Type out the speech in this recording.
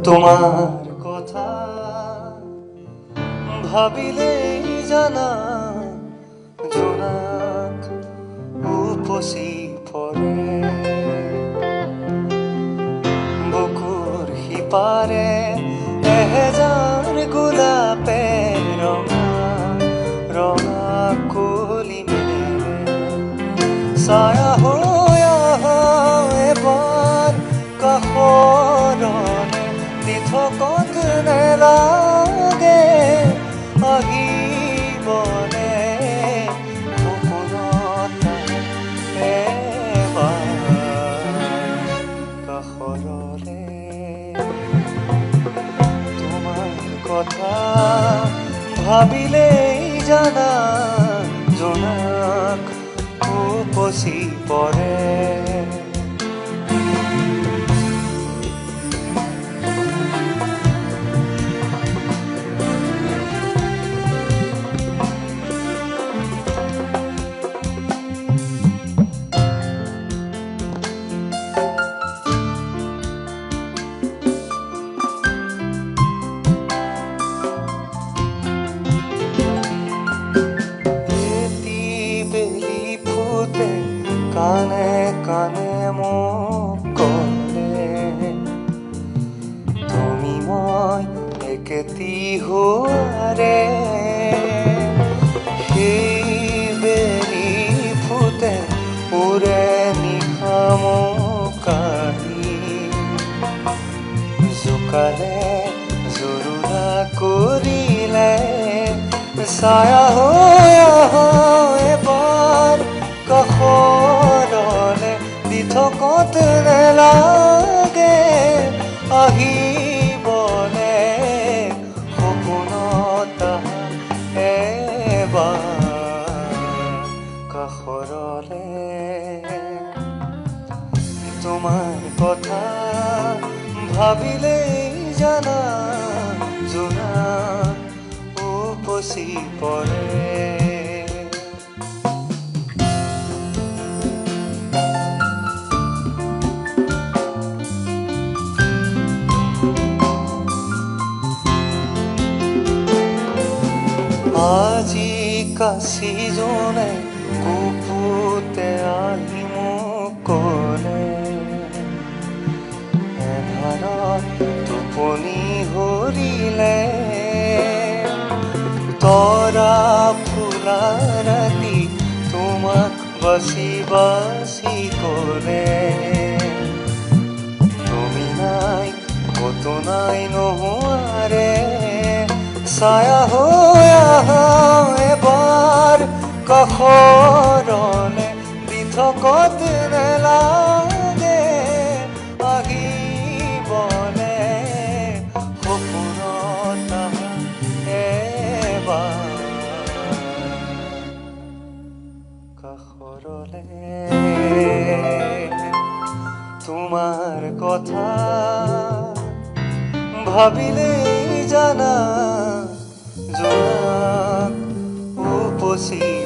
তোমাৰ কথা ভাবিলেই জানা জোনাক উপচি পৰে বুকুৰ সিপাৰে এহেজাৰ গোলাপে ৰঙা ৰঙা কুলি মেলে ছায়া হৈ আহা এবাৰ কাষৰলে দি থকত নেলাগে আহিবনে সপোনত এবাৰ কাষৰলে তোমাৰ কথা ভাবিলেই জানা জোনাক উপচি পৰে কানে কানে মোক ক'লে তুমি মই একেটি হোৱাৰে সেই বেলি ফুটে উৰে নিশা মোক আহি জোকালে জোৰোলা কৰিলে ছায়া হৈ আহা এবাৰ কাষৰলে দি থকত নেলাগে আহিবনে সপোনত এবাৰ কাষৰলে তোমাৰ কথা ভাবিলেই জানা জোনাক উপচি পৰে আজি কাছিজনে কুপুতে আহি মোক ক'লে এধাৰত টোপনি হৰিলে তৰা ফুলা ৰাতি তোমাক বাচি বাচি ক'লে তুমি নাই কতো নাই নোহোৱাৰে ছায়া হৈ আহা এবাৰ কাষৰলে দি থকত নেলাগে আহিবনে সপোনত এবাৰ কাষৰলে তোমাৰ কথা ভাবিলেই জানা জোনাক উপচি